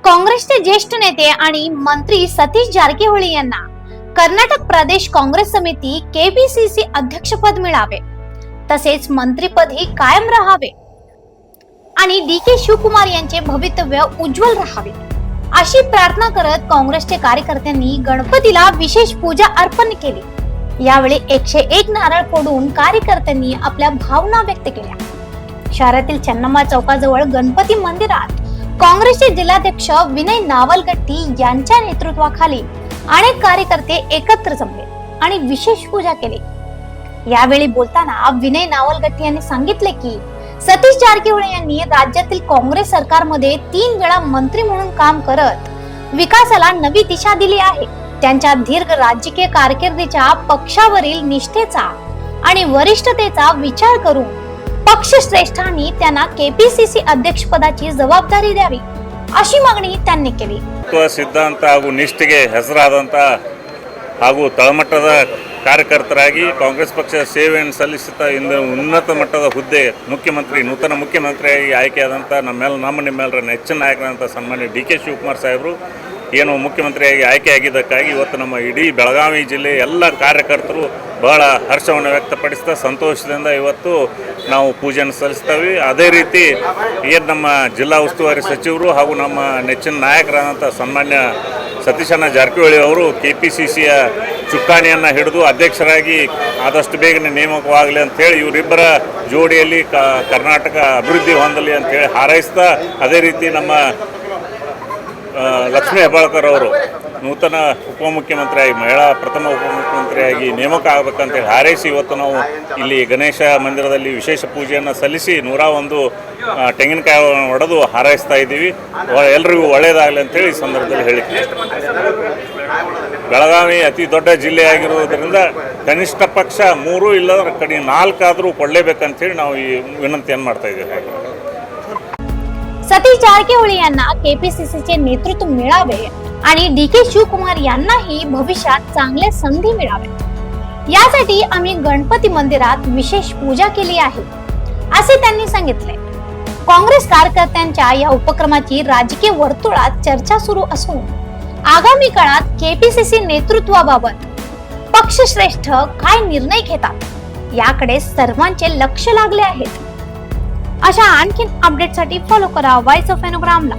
काँग्रेसचे ज्येष्ठ नेते आणि मंत्री सतीश जारकीहोळी यांना कर्नाटक प्रदेश काँग्रेस समिती केपीसीसी अध्यक्षपद मिळावे, तसेच मंत्रीपदही कायम राहावे आणि डी.के. शिवकुमार यांचे भवितव्य उज्ज्वल राहावे अशी प्रार्थना करत काँग्रेसचे कार्यकर्त्यांनी गणपतीला विशेष पूजा अर्पण केली। यावेळी 101 नारळ फोडून कार्यकर्त्यांनी आपल्या भावना व्यक्त केल्या। शहरातील चन्नम्मा चौकाजवळ गणपती मंदिरात काँग्रेसचे जिल्हाध्यक्ष विनय नावलगट्टी यांच्या नेतृत्वाखाली अनेक कार्यकर्ते एकत्र जमले आणि विशेष पूजा केली। यावेळी बोलताना विनय नावलगट्टी यांनी सांगितले की सतीश जारकीहोळी यांनी राज्यातील काँग्रेस सरकारमध्ये 3 वेळा मंत्री म्हणून काम करत विकासाला नवी दिशा दिली आहे। त्यांच्या दीर्घ राजकीय कारकिर्दीच्या पक्षावरील निष्ठेचा आणि वरिष्ठतेचा विचार करून पक्षश्रेष्ठांनी त्यांना केपीसीसी अध्यक्षपदाची जबाबदारी द्यावी अशी मागणी त्यांनी केली। ಸಿದ್ಧಾಂತ ಹಾಗೂ ನಿಷ್ಠೆಗೆ ಹೆಸರಾದಂತ ಹಾಗೂ ತಳಮಟ್ಟದ ಕಾರ್ಯಕರ್ತರಾಗಿ ಕಾಂಗ್ರೆಸ್ ಪಕ್ಷದ ಸೇವೆಯನ್ನು ಸಲ್ಲಿಸುತ್ತಾ ಇಂದು ಉನ್ನತ ಮಟ್ಟದ ಹುದ್ದೆ ನೂತನ ಮುಖ್ಯಮಂತ್ರಿಯಾಗಿ ಆಯ್ಕೆಯಾದಂಥ ನಿಮ್ಮೆಲ್ಲರ ನೆಚ್ಚಿನ ನಾಯಕರಾದಂಥ ಸನ್ಮಾನ್ಯ ಡಿ.ಕೆ. ಶಿವಕುಮಾರ್ ಸಾಹೇಬರು ಏನು ಮುಖ್ಯಮಂತ್ರಿಯಾಗಿ ಆಯ್ಕೆಯಾಗಿದ್ದಕ್ಕಾಗಿ ಇವತ್ತು ನಮ್ಮ ಇಡೀ ಬೆಳಗಾವಿ ಜಿಲ್ಲೆಯ ಎಲ್ಲ ಕಾರ್ಯಕರ್ತರು ಬಹಳ ಹರ್ಷವನ್ನು ವ್ಯಕ್ತಪಡಿಸ್ತಾ ಸಂತೋಷದಿಂದ ಇವತ್ತು ನಾವು ಪೂಜೆಯನ್ನು ಸಲ್ಲಿಸ್ತೇವೆ। ಅದೇ ರೀತಿ ಏನು ನಮ್ಮ ಜಿಲ್ಲಾ ಉಸ್ತುವಾರಿ ಸಚಿವರು ಹಾಗೂ ನಮ್ಮ ನೆಚ್ಚಿನ ನಾಯಕರಾದಂಥ ಸನ್ಮಾನ್ಯ ಸತೀಶಣ್ಣ ಜಾರಕಿಹೊಳಿ ಅವರು ಕೆಪಿಸಿಸಿಯ ಚುಕ್ಕಾಣಿಯನ್ನು ಹಿಡಿದು ಅಧ್ಯಕ್ಷರಾಗಿ ಆದಷ್ಟು ಬೇಗನೆ ನೇಮಕವಾಗಲಿ ಅಂಥೇಳಿ ಇವರಿಬ್ಬರ ಜೋಡಿಯಲ್ಲಿ ಕರ್ನಾಟಕ ಅಭಿವೃದ್ಧಿ ಹೊಂದಲಿ ಅಂಥೇಳಿ ಹಾರೈಸ್ತಾ, ಅದೇ ರೀತಿ ನಮ್ಮ ಲಕ್ಷ್ಮೀ ಹೆಬ್ಬಾಳ್ಕರ್ ಅವರು ನೂತನ ಉಪಮುಖ್ಯಮಂತ್ರಿಯಾಗಿ ಪ್ರಥಮ ಉಪಮುಖ್ಯಮಂತ್ರಿಯಾಗಿ ನೇಮಕ ಆಗಬೇಕಂತೇಳಿ ಹಾರೈಸಿ ಇವತ್ತು ನಾವು ಇಲ್ಲಿ ಗಣೇಶ ಮಂದಿರದಲ್ಲಿ ವಿಶೇಷ ಪೂಜೆಯನ್ನು ಸಲ್ಲಿಸಿ 101 ತೆಂಗಿನಕಾಯಿ ಹೊಡೆದು ಹಾರೈಸ್ತಾ ಇದ್ದೀವಿ। ಎಲ್ರಿಗೂ ಒಳ್ಳೆಯದಾಗಲಿ ಅಂತೇಳಿ ಈ ಸಂದರ್ಭದಲ್ಲಿ ಹೇಳಿದ್ವಿ। ಬೆಳಗಾವಿ ಅತಿ ದೊಡ್ಡ ಜಿಲ್ಲೆಯಾಗಿರುವುದರಿಂದ ಕನಿಷ್ಠ ಪಕ್ಷ 3 ಇಲ್ಲದ ಕಡೆ 4 ಆದರೂ ಕೊಡಲೇಬೇಕಂತೇಳಿ ನಾವು ಈ ವಿನಂತಿಯನ್ನು ಮಾಡ್ತಾ ಇದ್ದೀವಿ। सतीश जारकीहोळी यांना केपीसीसीचे नेतृत्व मिळावे आणि डी.के. शिवकुमार यांनाही भविष्यात चांगले संधी मिळावे यासाठी आम्ही गणपती मंदिरात विशेष पूजा केली आहे असे त्यांनी सांगितले। काँग्रेस कार्यकर्त्यांच्या या उपक्रमाची राजकीय वर्तुळात चर्चा सुरू असून आगामी काळात केपीसीसी नेतृत्वाबाबत पक्षश्रेष्ठ काय निर्णय घेतात याकडे सर्वांचे लक्ष लागले आहे। अशा आणखीन अपडेटसाठी फॉलो करा व्हॉइस ऑफ फेनोग्रामला।